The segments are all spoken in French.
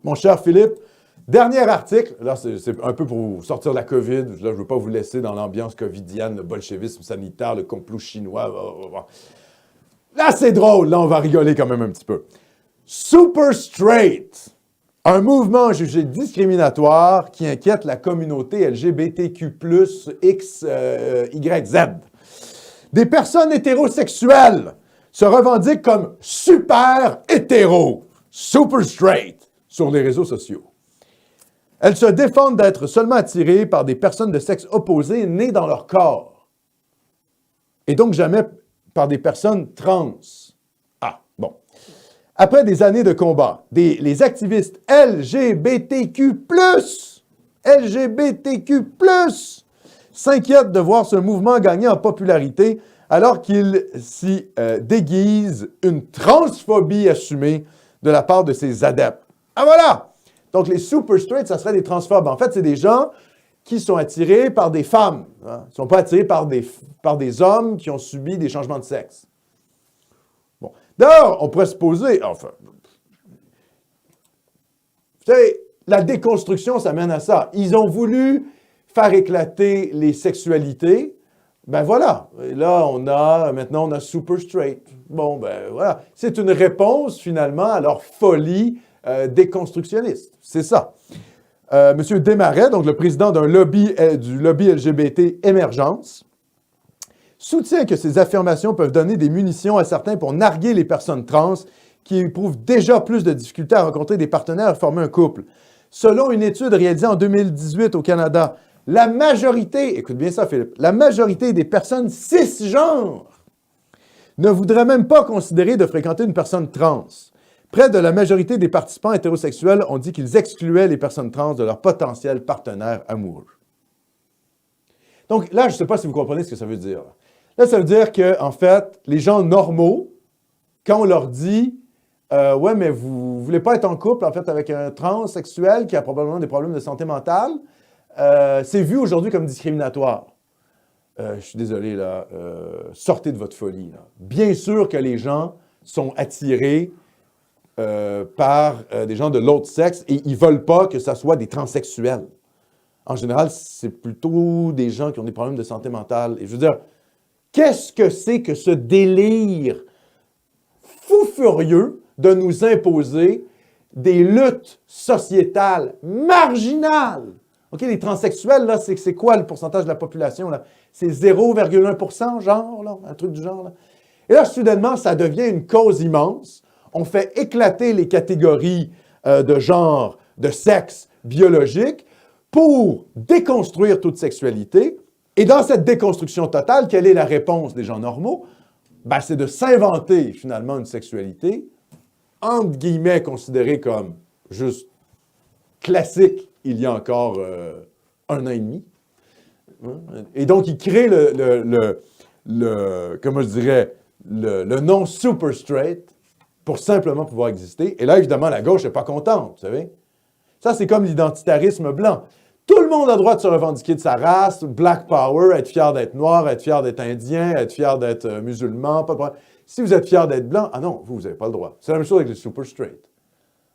Mon cher Philippe, dernier article. Là, c'est un peu pour vous sortir de la COVID. Là, je ne veux pas vous laisser dans l'ambiance covidienne, le bolchevisme sanitaire, le complot chinois. Là, c'est drôle. Là, on va rigoler quand même un petit peu. Super Straight, un mouvement jugé discriminatoire qui inquiète la communauté LGBTQ+, X, Y, Z. Des personnes hétérosexuelles se revendiquent comme super hétéros, super straight, sur les réseaux sociaux. Elles se défendent d'être seulement attirées par des personnes de sexe opposé nées dans leur corps. Et donc jamais par des personnes trans. Ah, bon. Après des années de combat, les activistes LGBTQ+, s'inquiètent de voir ce mouvement gagner en popularité alors qu'il s'y déguise une transphobie assumée de la part de ses adeptes. Ah voilà! Donc les super straight, ça serait des transphobes. En fait, c'est des gens qui sont attirés par des femmes. Hein? Ils ne sont pas attirés par des hommes qui ont subi des changements de sexe. Bon. D'ailleurs, on pourrait se poser... Enfin, vous savez, la déconstruction, ça mène à ça. Ils ont voulu faire éclater les sexualités. Ben voilà. Et là, maintenant, on a super straight. Bon, ben voilà. C'est une réponse, finalement, à leur folie déconstructionniste. C'est ça. Monsieur Desmarais, donc le président du lobby LGBT Émergence, soutient que ces affirmations peuvent donner des munitions à certains pour narguer les personnes trans qui éprouvent déjà plus de difficultés à rencontrer des partenaires et former un couple. Selon une étude réalisée en 2018 au Canada, la majorité, écoute bien ça Philippe, la majorité des personnes cisgenres ne voudraient même pas considérer de fréquenter une personne trans. Près de la majorité des participants hétérosexuels ont dit qu'ils excluaient les personnes trans de leur potentiel partenaire amoureux. Donc là, je ne sais pas si vous comprenez ce que ça veut dire. Là, ça veut dire que, en fait, les gens normaux, quand on leur dit ouais, mais vous ne voulez pas être en couple, en fait, avec un transsexuel qui a probablement des problèmes de santé mentale, c'est vu aujourd'hui comme discriminatoire. Je suis désolé, là, sortez de votre folie. Là. Bien sûr que les gens sont attirés par des gens de l'autre sexe et ils ne veulent pas que ça soit des transsexuels. En général, c'est plutôt des gens qui ont des problèmes de santé mentale. Et je veux dire, qu'est-ce que c'est que ce délire fou furieux de nous imposer des luttes sociétales marginales? OK, les transsexuels, là, c'est quoi le pourcentage de la population, là? C'est 0,1 %, genre, là, un truc du genre, là. Et là, soudainement, ça devient une cause immense. On fait éclater les catégories de genre, de sexe biologique pour déconstruire toute sexualité. Et dans cette déconstruction totale, quelle est la réponse des gens normaux? Ben, c'est de s'inventer, finalement, une sexualité, entre guillemets, considérée comme juste classique il y a encore 1 an et demi. Et donc, ils créent comment je dirais, le nom super straight pour simplement pouvoir exister. Et là, évidemment, la gauche n'est pas contente, vous savez. Ça, c'est comme l'identitarisme blanc. Tout le monde a le droit de se revendiquer de sa race, Black Power, être fier d'être noir, être fier d'être indien, être fier d'être musulman, pas de problème. Si vous êtes fier d'être blanc, ah non, vous n'avez pas le droit. C'est la même chose avec les super straight.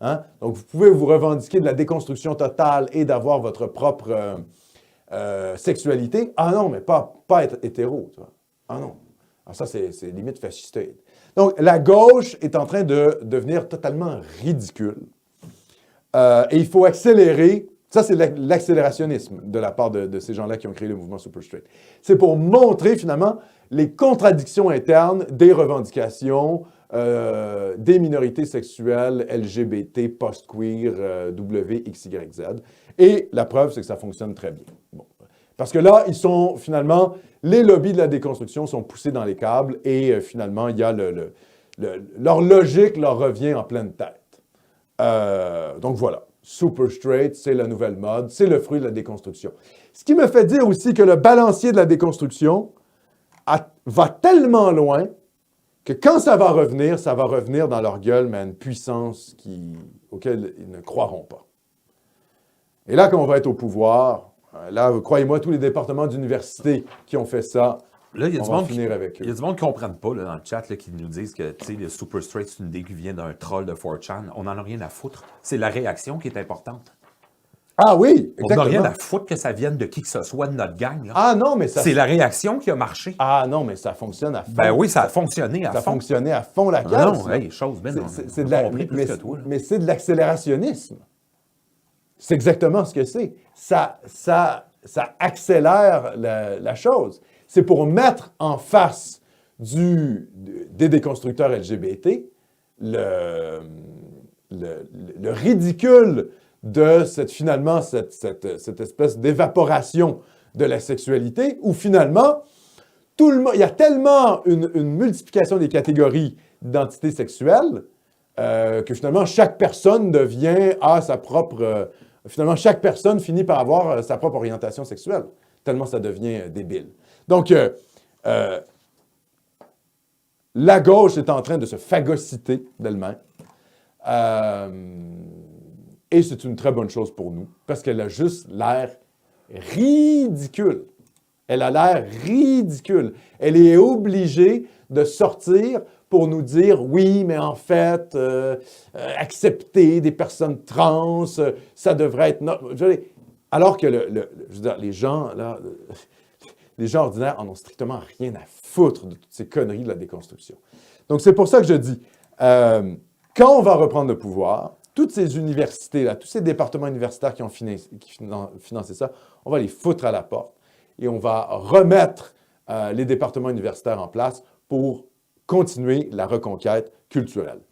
Hein? Donc, vous pouvez vous revendiquer de la déconstruction totale et d'avoir votre propre sexualité. Ah non, mais pas être hétéro. Tu vois? Ah non. Alors ça, c'est limite fascistoïde. Donc, la gauche est en train de devenir totalement ridicule. Et il faut accélérer. Ça, c'est l'accélérationnisme de la part de ces gens-là qui ont créé le mouvement Super Straight. C'est pour montrer, finalement, les contradictions internes des revendications des minorités sexuelles, LGBT, post-queer, W, X, Y, Z. Et la preuve, c'est que ça fonctionne très bien. Bon. Parce que là, ils sont, finalement, les lobbies de la déconstruction sont poussés dans les câbles et finalement, il y a leur logique leur revient en pleine tête. Donc voilà. Super straight, c'est la nouvelle mode, c'est le fruit de la déconstruction. Ce qui me fait dire aussi que le balancier de la déconstruction va tellement loin que quand ça va revenir dans leur gueule, mais à une puissance auquel ils ne croiront pas. Et là, quand on va être au pouvoir, là, croyez-moi, tous les départements d'université qui ont fait ça Là, il y a on du va en monde finir avec il y a eux. du monde qui ne comprennent pas là, dans le chat là, qui nous disent que le Super Straight, c'est une idée qui vient d'un troll de 4chan. On n'en a rien à foutre. C'est la réaction qui est importante. Ah oui, On n'a rien exactement. à foutre que ça vienne de qui que ce soit de notre gang. Là. Ah non, mais ça... C'est la réaction qui a marché. Ah non, mais ça fonctionne à fond. Ben oui, ça a fonctionné à Ça fond. fonctionnait à fond la Ah case. non, hey, chose, Ben, C'est de la... compris plus que toi. Là. Mais c'est de l'accélérationnisme. C'est exactement ce que c'est. Ça accélère la chose. C'est pour mettre en face des déconstructeurs LGBT le ridicule de cette espèce d'évaporation de la sexualité où finalement, il y a tellement une multiplication des catégories d'identité sexuelle que finalement, chaque personne finalement, chaque personne finit par avoir sa propre orientation sexuelle, tellement ça devient débile. Donc, la gauche est en train de se phagocyter d'elle-même. Et c'est une très bonne chose pour nous, parce qu'elle a juste l'air ridicule. Elle a l'air ridicule. Elle est obligée de sortir pour nous dire, oui, mais en fait, accepter des personnes trans, ça devrait être... Alors que je veux dire, les gens ordinaires en ont strictement rien à foutre de toutes ces conneries de la déconstruction. Donc, c'est pour ça que je dis, quand on va reprendre le pouvoir, toutes ces universités-là, tous ces départements universitaires qui ont financé ça, on va les foutre à la porte et on va remettre les départements universitaires en place pour continuer la reconquête culturelle.